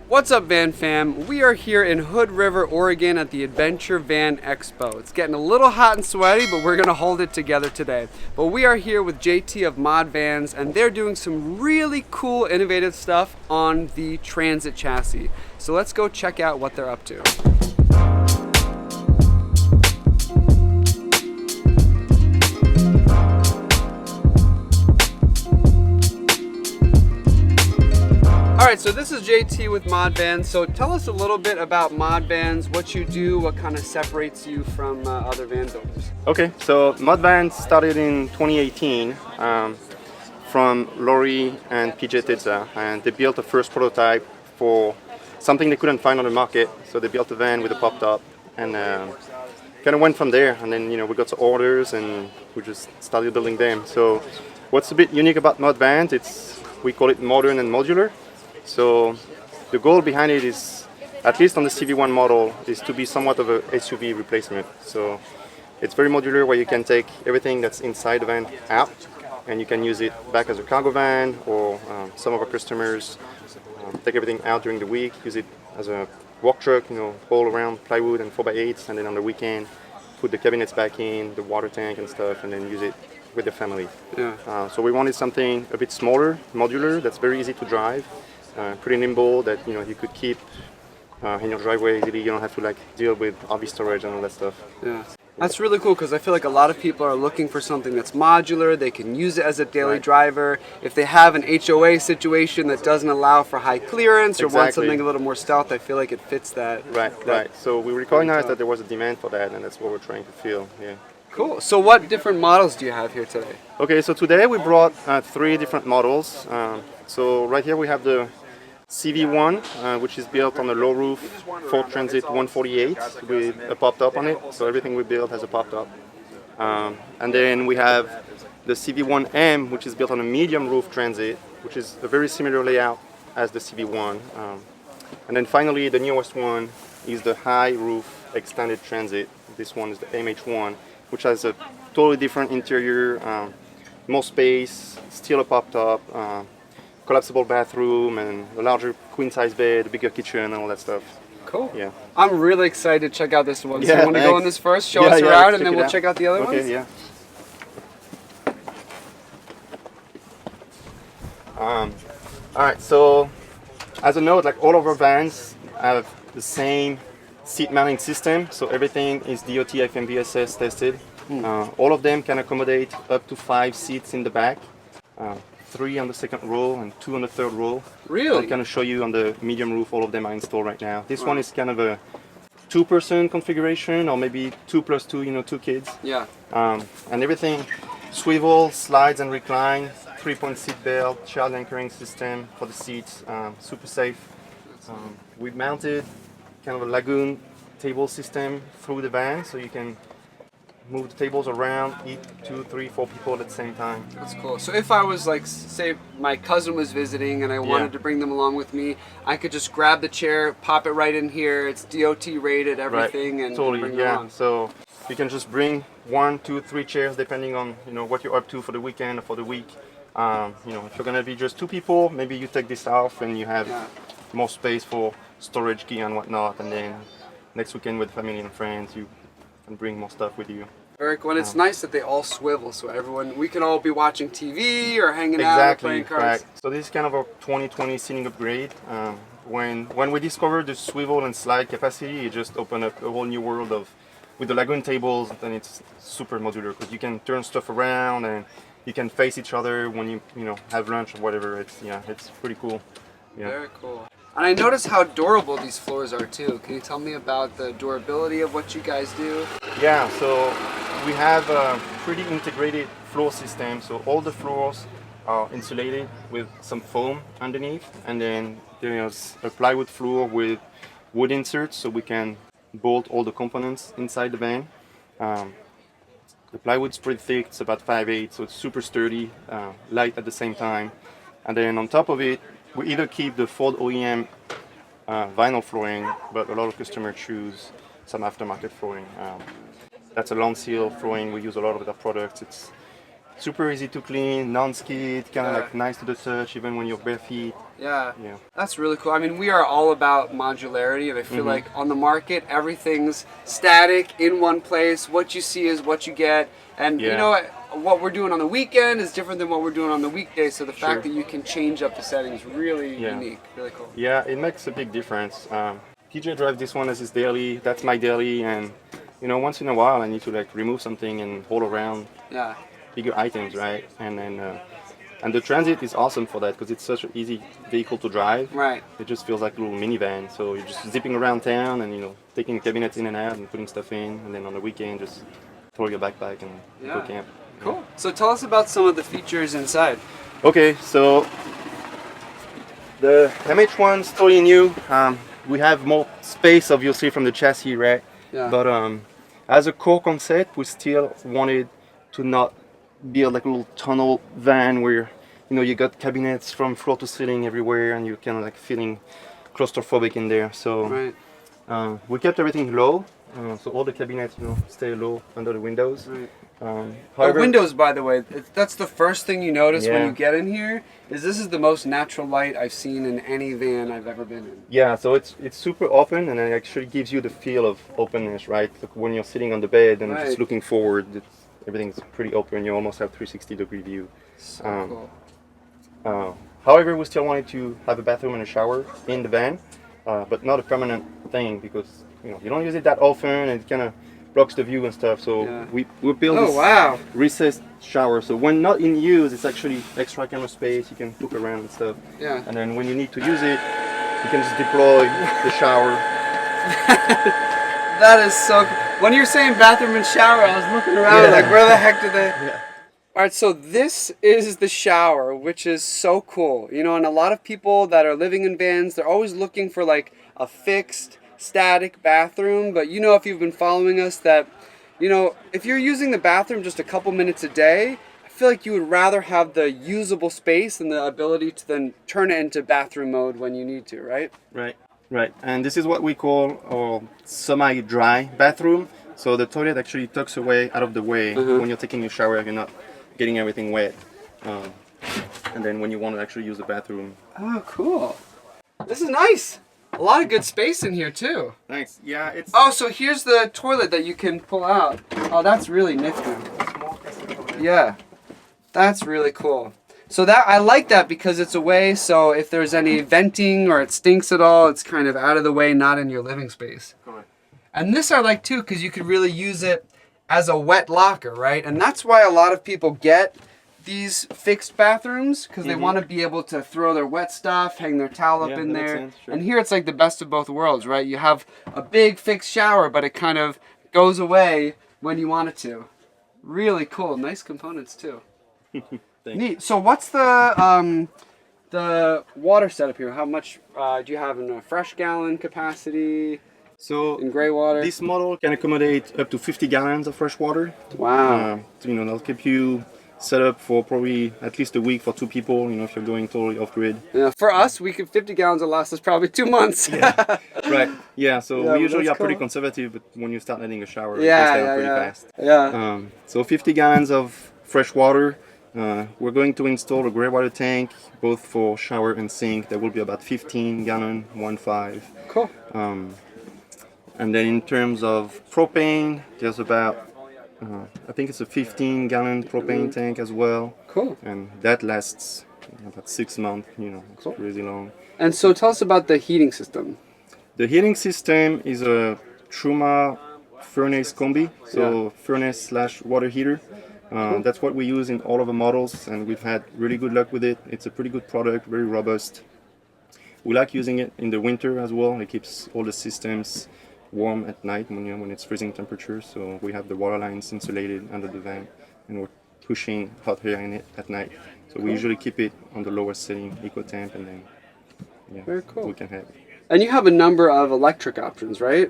What's up, Van Fam? We are here in Hood River, Oregon at the Adventure Van Expo. It's getting a little hot and sweaty, but we're gonna hold it together today. But we are here with JT of ModVans, and they're doing some really cool, innovative stuff on the transit chassis. So let's go check out what they're up to. Alright, so this is JT with ModVans. So tell us a little bit about ModVans, what you do, what kind of separates you from other van builders. Okay, so ModVans started in 2018 from Lori and PJ Tedza, and they built a first prototype for something they couldn't find on the market. So they built a van with a pop top, and kind of went from there. And then we got some orders, and we just started building them. So what's a bit unique about ModVans? We call it modern and modular. So the goal behind it is, at least on the CV1 model, is to be somewhat of a SUV replacement. So it's very modular, where you can take everything that's inside the van out, and you can use it back as a cargo van, or some of our customers take everything out during the week, use it as a walk truck, haul around plywood and 4x8s, and then on the weekend put the cabinets back in, the water tank and stuff, and then use it with the family. Yeah. So we wanted something a bit smaller, modular, that's very easy to drive. Pretty nimble, that you could keep in your driveway easily. You don't have to deal with RV storage and all that stuff. Yeah, that's really cool, because I feel like a lot of people are looking for something that's modular. They can use it as a daily driver. If they have an HOA situation that doesn't allow for high clearance, or want something a little more stealth, I feel like it fits that. Right. So we recognized that there was a demand for that, and that's what we're trying to fill. Yeah. Cool. So what different models do you have here today? Okay, so today we brought 3 different models. So right here we have the CV1, which is built on a low roof Ford Transit 148 with a pop top on it. So everything we build has a pop top. And then we have the CV1M, which is built on a medium roof Transit, which is a very similar layout as the CV1. And then finally, the newest one is the high roof extended Transit. This one is the MH1, which has a totally different interior, more space, still a pop top, collapsible bathroom, and a larger queen size bed, a bigger kitchen, and all that stuff. Cool. Yeah. I'm really excited to check out this one. Yeah, so you want to go in this first, show us around, and then we'll check out the other ones? Okay, yeah. Alright, so as a note, all of our vans have the same seat mounting system, so everything is DOT FMVSS tested. All of them can accommodate up to 5 seats in the back. 3 on the second row and 2 on the third row. Really? I'll kind of show you on the medium roof. All of them are installed right now. This one is kind of a 2-person configuration, or maybe 2 plus 2, 2 kids. Yeah. And everything swivel, slides, and recline. 3-point seat belt, child anchoring system for the seats. Super safe. We've mounted kind of a lagoon table system through the van, so you can move the tables around, eat 2, 3, 4 people at the same time. That's cool. So if I was say my cousin was visiting and I wanted to bring them along with me, I could just grab the chair, pop it right in here. It's DOT rated, everything, and totally, bring them along. So you can just bring 1, 2, 3 chairs depending on what you're up to for the weekend or for the week. If you're gonna be just 2 people, maybe you take this off and you have more space for storage gear and whatnot. And then next weekend with family and friends, you can bring more stuff with you. Very cool. And it's nice that they all swivel, so we can all be watching TV or hanging out or playing cards. Right. So this is kind of a 2020 seating upgrade. When we discovered the swivel and slide capacity, it just opened up a whole new world with the lagoon tables. And it's super modular, because you can turn stuff around and you can face each other when you have lunch or whatever. It's pretty cool. Yeah. Very cool. And I noticed how durable these floors are too. Can you tell me about the durability of what you guys do? Yeah, so we have a pretty integrated floor system. So all the floors are insulated with some foam underneath, and then there's a plywood floor with wood inserts, so we can bolt all the components inside the van. The plywood's pretty thick, it's about 5/8, so it's super sturdy, light at the same time. And then on top of it, we either keep the Ford OEM vinyl flooring, but a lot of customers choose some aftermarket flooring. That's a long seal flooring. We use a lot of their products. super easy to clean, non-skid, kind of Yeah. like nice to the touch, even when you're bare feet. Yeah. Yeah. That's really cool. I mean, we are all about modularity, and I feel Mm-hmm. like on the market, everything's static in one place. What you see is what you get. And you Yeah. know what we're doing on the weekend is different than what we're doing on the weekday. So the Sure. fact that you can change up the settings really Yeah. unique, really cool. Yeah, it makes a big difference. PJ drives this one as his daily. That's my daily, and once in a while I need to like remove something and haul around Yeah. bigger items, right? And the Transit is awesome for that because it's such an easy vehicle to drive. Right. It just feels like a little minivan. So you're just zipping around town and taking cabinets in and out and putting stuff in, and then on the weekend just throw your backpack and go Yeah. camp. Cool. So tell us about some of the features inside. Okay, so the MH1 is totally new. We have more space, obviously, from the chassis, right? Yeah. But as a core concept, we still wanted to not build like a little tunnel van where you got cabinets from floor to ceiling everywhere, and you're kind of like feeling claustrophobic in there. So Right. we kept everything low, so all the cabinets stay low under the windows. Right. However, The windows, by the way, that's the first thing you notice when Yeah. you get in here. This is the most natural light I've seen in any van I've ever been in. Yeah, so it's super open, and it actually gives you the feel of openness, right? Like when you're sitting on the bed and Right. just looking forward, everything's pretty open. You almost have 360-degree view. So Um, cool. However, we still wanted to have a bathroom and a shower in the van, but not a permanent thing because you don't use it that often, and it kind of blocks the view and stuff. So Yeah. we built Oh this wow! recessed shower. So when not in use, it's actually extra camera space. You can look around and stuff. Yeah. And then when you need to use it, you can just deploy the shower. That is so cool. When you're saying bathroom and shower, I was looking around Yeah. like, where the heck did they? Yeah. All right, so this is the shower, which is so cool. And a lot of people that are living in vans, they're always looking for like a fixed, static bathroom. But if you've been following us, that if you're using the bathroom just a couple minutes a day, I feel like you would rather have the usable space and the ability to then turn it into bathroom mode when you need to, right? Right. And this is what we call our semi-dry bathroom. So the toilet actually tucks away out of the way when you're taking your shower. You're not getting everything wet. And then when you want to actually use the bathroom. Oh, cool. This is nice. A lot of good space in here too. Nice. Yeah, it's Oh, so here's the toilet that you can pull out. Oh, that's really nifty. Yeah, that's really cool. So I like that because it's away, so if there's any venting or it stinks at all, it's kind of out of the way, not in your living space. correct. And this I like too because you could really use it as a wet locker, right? And that's why a lot of people get these fixed bathrooms because they want to be able to throw their wet stuff, hang their towel up Yeah, in that makes there. sense, sure. And here it's like the best of both worlds, right? You have a big fixed shower, but it kind of goes away when you want it to. Really cool. Nice components too. Neat. So what's the water setup here? How much do you have in a fresh gallon capacity So in gray water? this model can accommodate up to 50 gallons of fresh water. Wow. That'll keep you set up for probably at least a week for two people, if you're going totally off-grid. Yeah, for us, 50 gallons will last us probably 2 months. Right. Yeah, so Yeah, we usually that's are pretty cool. conservative, but when you start needing a shower, Yeah, it goes down yeah, pretty yeah. fast. Yeah. So 50 gallons of fresh water. We're going to install a gray water tank, both for shower and sink. That will be about 15 gallon, 1.5. Cool. And then in terms of propane, there's about, I think it's a 15 gallon propane tank as well. Cool. And that lasts about 6 months, it's Cool. really long. And so tell us about the heating system. The heating system is a Truma furnace combi, so furnace / water heater. That's what we use in all of the models, and we've had really good luck with it. It's a pretty good product, very robust. We like using it in the winter as well. It keeps all the systems warm at night when it's freezing temperature. So we have the water lines insulated under the van, and we're pushing hot air in it at night. So we usually keep it on the lowest setting, eco temp, and then Very cool. we can have it. And you have a number of electric options, right?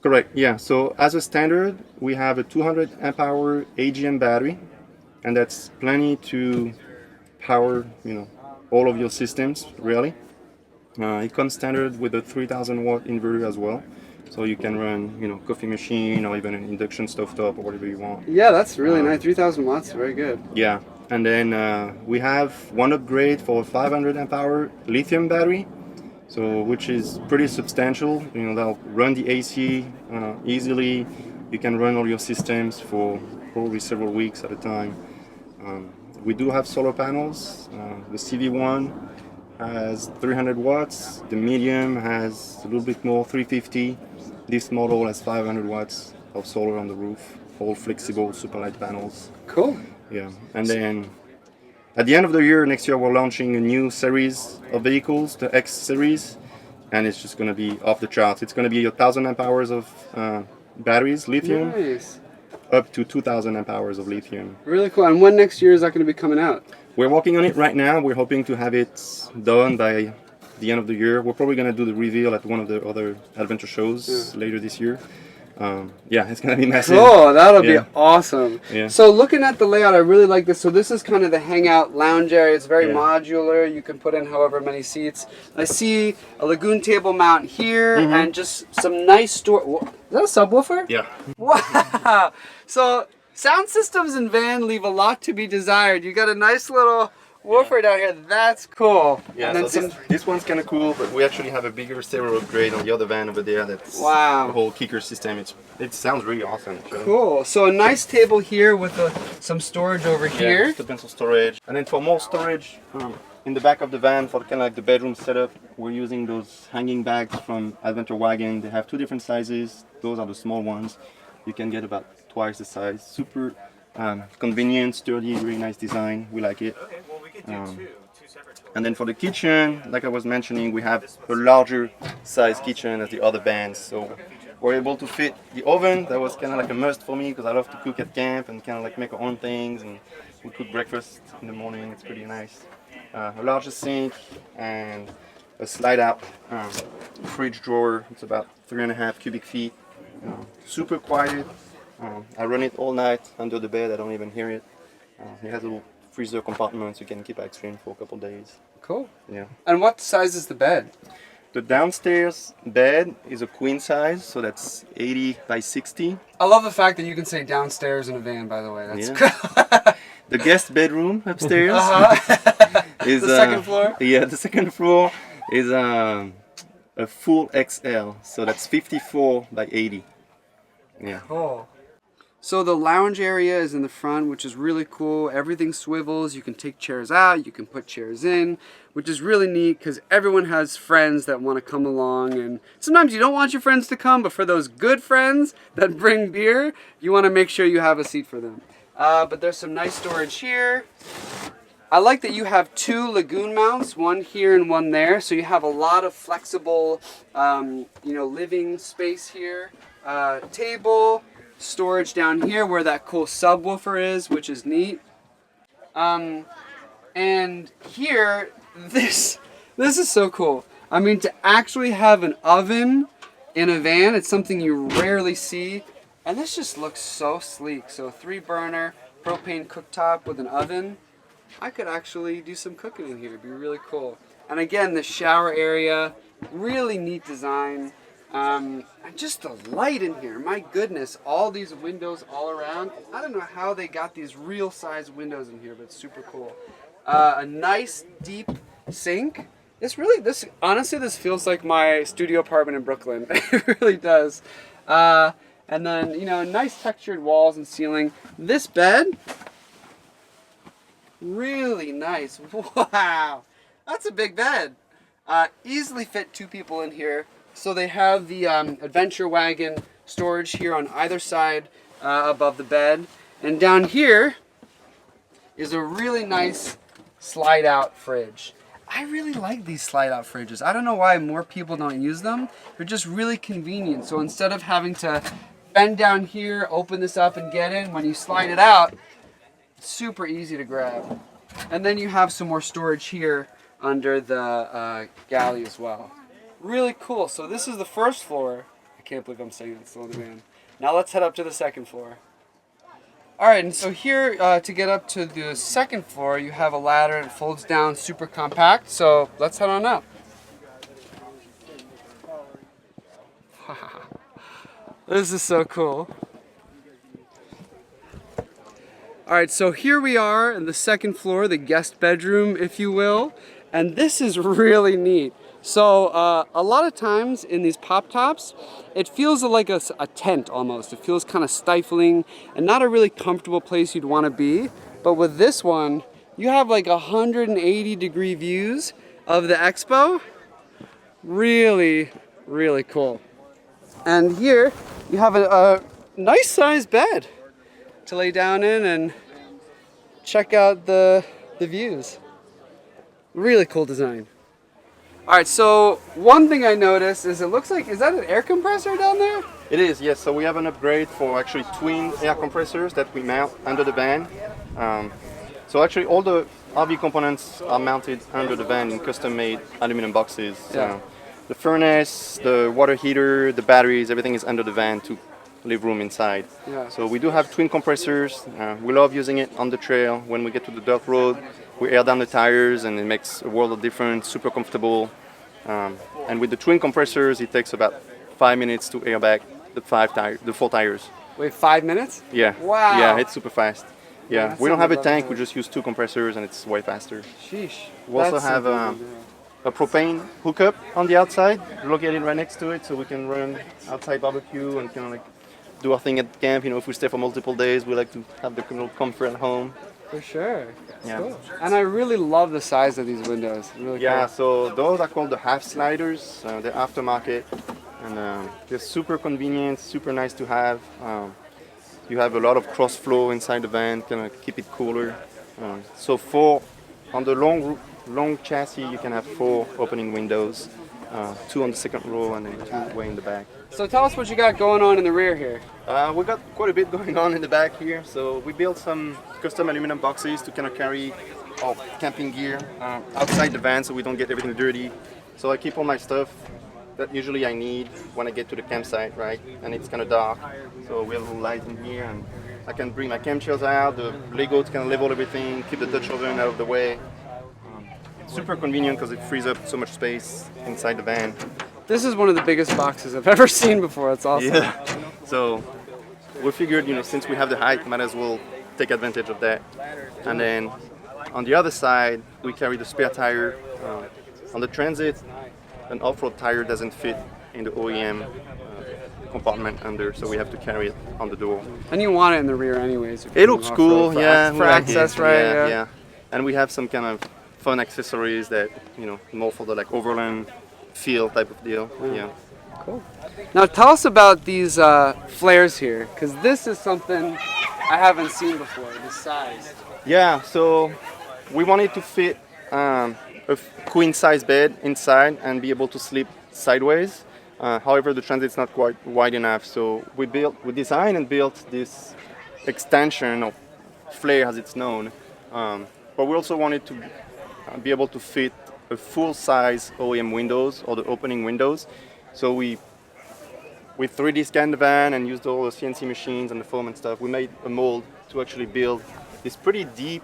Correct, yeah. So as a standard, we have a 200 amp hour AGM battery, and that's plenty to power, all of your systems, really. It comes standard with a 3000 watt inverter as well. So you can run, you know, coffee machine or even an induction stovetop or whatever you want. Yeah, that's really nice. 3,000 watts, very good. Yeah, and then we have one upgrade for a 500 amp hour lithium battery, so which is pretty substantial. You know, that'll run the AC easily. You can run all your systems for probably several weeks at a time. We do have solar panels. The CV1 has 300 watts. The medium has a little bit more, 350. This model has 500 watts of solar on the roof, all flexible super light panels. Cool. Yeah, and then at the end of the year, next year, we're launching a new series of vehicles, the X series, and it's just going to be off the charts. It's going to be 1,000 amp hours of batteries, lithium, Nice. up to 2,000 amp hours of lithium. Really cool. And when next year is that going to be coming out? We're working on it right now. We're hoping to have it done by the end of the year. We're probably going to do the reveal at one of the other adventure shows later this year. Yeah, it's going to be massive. Oh, that'll Yeah. be awesome. Yeah. So looking at the layout, I really like this. So this is kind of the hangout lounge area. It's very Yeah. modular. You can put in however many seats. I see a lagoon table mount here and just some nice store. Is that a subwoofer? Yeah. Wow. So sound systems in van leave a lot to be desired. You got a nice little woofer down here. That's cool. Yeah, And then so this one's kind of cool, but we actually have a bigger stereo upgrade on the other van over there. That's Wow. the whole kicker system. It sounds really awesome. Actually. Cool. So a nice table here with some storage over Yeah, here. just a pencil storage. And then for more storage, in the back of the van, for kind of like the bedroom setup, we're using those hanging bags from Adventure Wagon. They have two different sizes. Those are the small ones. You can get about twice the size. Super convenient, sturdy, really nice design. We like it. And then for the kitchen, like I was mentioning, we have a larger size kitchen as the other vans. So we're able to fit the oven. That was kind of like a must for me because I love to cook at camp and kind of like make our own things. And we cook breakfast in the morning. It's pretty nice. A larger sink and a slide out fridge drawer. It's about 3.5 cubic feet. Super quiet. I run it all night under the bed. I don't even hear it. It has a little freezer compartment so you can keep ice cream for a couple days. Cool. Yeah. And what size is the bed? The downstairs bed is a queen size, so that's 80 by 60. I love the fact that you can say downstairs in a van, by the way. That's Yeah. The guest bedroom upstairs is the second floor? Yeah, the second floor is a full XL, so that's 54 by 80. Yeah. Cool. So the lounge area is in the front, which is really cool. Everything swivels. You can take chairs out. You can put chairs in, which is really neat because everyone has friends that want to come along. And sometimes you don't want your friends to come, but for those good friends that bring beer, you want to make sure you have a seat for them. But there's some nice storage here. I like that you have two lagoon mounts, one here and one there. So you have a lot of flexible, living space here. Table. Storage down here where that cool subwoofer is, which is neat. And here, this is so cool. I mean, to actually have an oven in a van, it's something you rarely see. And this just looks so sleek. So 3-burner propane cooktop with an oven. I could actually do some cooking in here. It'd be really cool. And again, the shower area, really neat design. And just the light in here, my goodness, all these windows all around. I don't know how they got these real size windows in here, but it's super cool. A nice deep sink. Honestly, this feels like my studio apartment in Brooklyn. It really does. And then, nice textured walls and ceiling. This bed, really nice. Wow, that's a big bed. Easily fit 2 people in here. So they have the Adventure Wagon storage here on either side above the bed. And down here is a really nice slide out fridge. I really like these slide out fridges. I don't know why more people don't use them. They're just really convenient. So instead of having to bend down here, open this up and get in, when you slide it out, it's super easy to grab. And then you have some more storage here under the galley as well. Really cool. So this is the first floor. I can't believe I'm saying that still in the van. Now let's head up to the second floor. All right, and so here to get up to the second floor, you have a ladder and it folds down, super compact. So let's head on up. This is so cool. All right, so here we are in the second floor, the guest bedroom, if you will, and this is really neat. So a lot of times in these pop tops, it feels like a tent almost. It feels kind of stifling and not a really comfortable place you'd want to be. But with this one, you have like 180-degree views of the expo. Really, really cool. And here you have a nice sized bed to lay down in and check out the views. Really cool design. All right, so one thing I noticed is it looks like, is that an air compressor down there? It is, yes. So we have an upgrade for actually twin air compressors that we mount under the van. So actually all the RV components are mounted under the van in custom-made aluminum boxes. Yeah. The furnace, the water heater, the batteries, everything is under the van to leave room inside. Yeah. So we do have twin compressors. We love using it on the trail. When we get to the dirt road, we air down the tires and it makes a world of difference, super comfortable. And with the twin compressors, it takes about 5 minutes to air back the four tires. Wait, 5 minutes? Yeah. Wow. Yeah, it's super fast. Yeah, That's we don't have a something tank, about we just use two compressors and it's way faster. Sheesh. We also That's have something to do. a propane hookup on the outside, located right next to it, so we can run outside barbecue and kind of like do our thing at camp. You know, if we stay for multiple days, we like to have the comfort at home. For sure. That's Yeah. cool. And I really love the size of these windows. Really Yeah, cool. so those are called the half sliders. They're aftermarket, and they're super convenient, super nice to have. You have a lot of cross flow inside the van, kind of keep it cooler. So on the long chassis, you can have 4 opening windows, 2 on the second row and then 2 way in the back. So tell us what you got going on in the rear here. We got quite a bit going on in the back here. So we built some custom aluminum boxes to kind of carry our camping gear outside the van so we don't get everything dirty. So I keep all my stuff that usually I need when I get to the campsite, right? And it's kind of dark. So we have a little light in here and I can bring my camp chairs out, the Lego to kind of level everything, keep the Dutch oven out of the way. It's super convenient because it frees up so much space inside the van. This is one of the biggest boxes I've ever seen before. It's awesome. Yeah. So we figured, you know, since we have the height, might as well take advantage of that. And then on the other side, we carry the spare tire. On the Transit, an off-road tire doesn't fit in the OEM compartment under, so we have to carry it on the door. And you want it in the rear anyways. if It you're looks going cool, off-road yeah. For we like access, it. right? Yeah, yeah. And we have some kind of fun accessories that, you know, more for the like overland feel type of deal. Yeah. Cool. Now tell us about these flares here, because this is something I haven't seen before, this size. Yeah, so we wanted to fit a queen size bed inside and be able to sleep sideways. However, the Transit's not quite wide enough, so we designed and built this extension of flare as it's known. But we also wanted to be able to fit a full-size OEM windows or the opening windows. So we 3D scanned the van and used all the CNC machines and the foam and stuff. We made a mold to actually build this pretty deep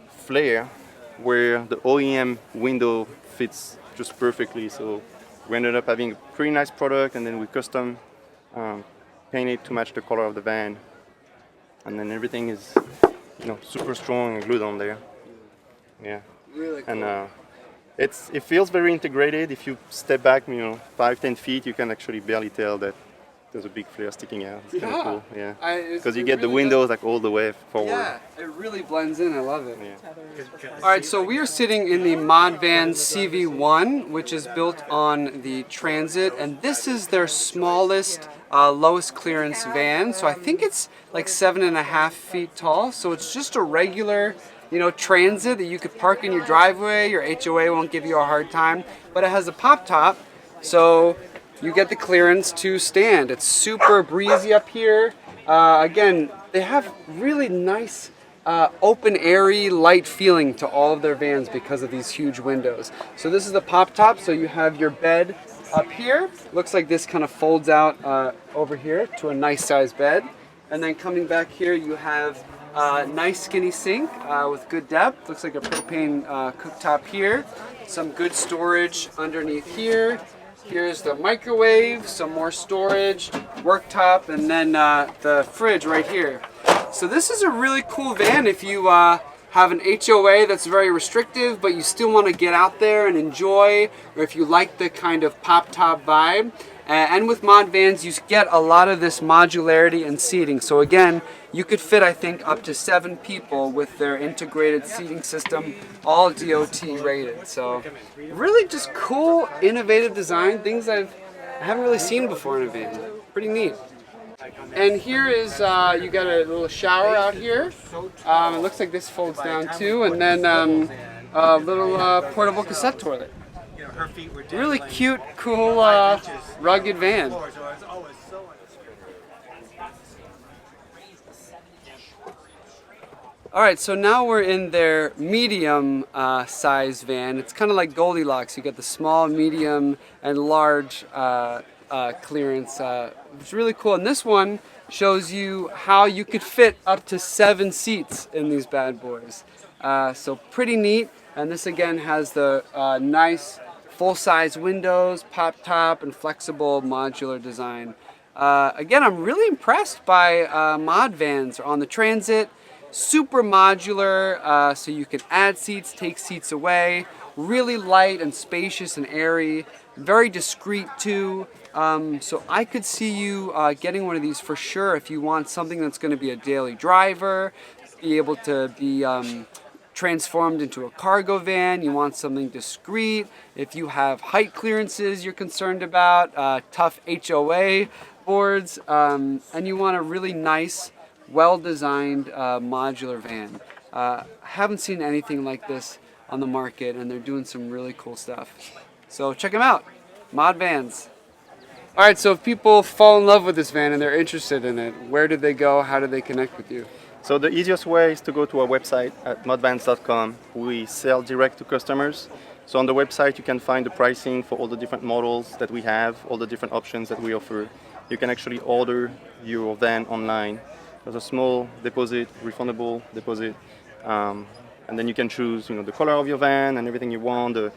flare where the OEM window fits just perfectly. So we ended up having a pretty nice product, and then we custom painted to match the color of the van. And then everything is, you know, super strong and glued on there. Yeah. Really cool. And it feels very integrated. If you step back, you know, 5-10 feet, you can actually barely tell that there's a big flare sticking out. It's kind of cool, yeah. Because you get the windows like all the way forward. Yeah, it really blends in. I love it. Yeah. All right, so we are sitting in the ModVans CV1, which is built on the Transit, and this is their smallest, lowest clearance van. So I think it's like 7.5 feet tall. So it's just a regular, you know, Transit that you could park in your driveway. Your HOA won't give you a hard time, but it has a pop top, so you get the clearance to stand. It's super breezy up here. Again, they have really nice open, airy, light feeling to all of their vans because of these huge windows. So this is the pop top, so you have your bed up here. Looks like this kind of folds out over here to a nice size bed. And then coming back here, you have a nice skinny sink with good depth. Looks like a propane cooktop here. Some good storage underneath here. Here's the microwave, some more storage, worktop, and then the fridge right here. So this is a really cool van if you have an HOA that's very restrictive, but you still want to get out there and enjoy, or if you like the kind of pop-top vibe. And with ModVans, you get a lot of this modularity and seating. So again, you could fit, I think, up to 7 people with their integrated seating system, all DOT rated. So really just cool, innovative design, things I haven't really seen before in a van. Pretty neat. And here is, you got a little shower out here. It looks like this folds down too, and then a little portable cassette toilet. Really cute, cool, rugged van. Alright, so now we're in their medium size van. It's kind of like Goldilocks. You got the small, medium, and large clearance. It's really cool. And this one shows you how you could fit up to 7 seats in these bad boys. So pretty neat. And this again has the nice full-size windows, pop top, and flexible modular design. Again, I'm really impressed by ModVans on the Transit. Super modular, so you can add seats, take seats away. Really light and spacious and airy. Very discreet too. So I could see you getting one of these for sure if you want something that's going to be a daily driver, be able to be transformed into a cargo van. You want something discreet. If you have height clearances you're concerned about, tough HOA boards, and you want a really nice, well-designed modular van. I haven't seen anything like this on the market, and they're doing some really cool stuff. So check them out, ModVans. All right, so if people fall in love with this van and they're interested in it, where do they go? How do they connect with you? So the easiest way is to go to our website at modvans.com. We sell direct to customers. So on the website you can find the pricing for all the different models that we have, all the different options that we offer. You can actually order your van online. There's a small deposit, refundable deposit, and then you can choose, the color of your van and everything you want, the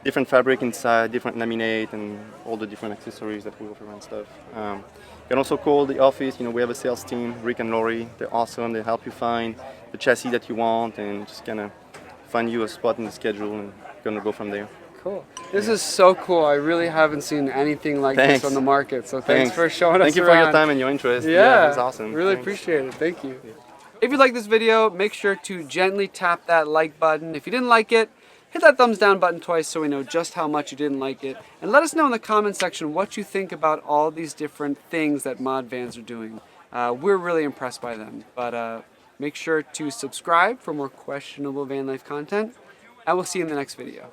different fabric inside, different laminate, and all the different accessories that we offer and stuff. You can also call the office. We have a sales team, Rick and Lori. They're awesome. They help you find the chassis that you want and just kind of find you a spot in the schedule and gonna go from there. Cool. This is so cool. I really haven't seen anything like this on the market. So thanks for showing us around. Thank you for your time and your interest. Yeah, it's awesome. Really appreciate it. Thank you. If you like this video, make sure to gently tap that like button. If you didn't like it, hit that thumbs down button twice so we know just how much you didn't like it. And let us know in the comment section what you think about all these different things that ModVans are doing. We're really impressed by them. But make sure to subscribe for more questionable van life content. And we'll see you in the next video.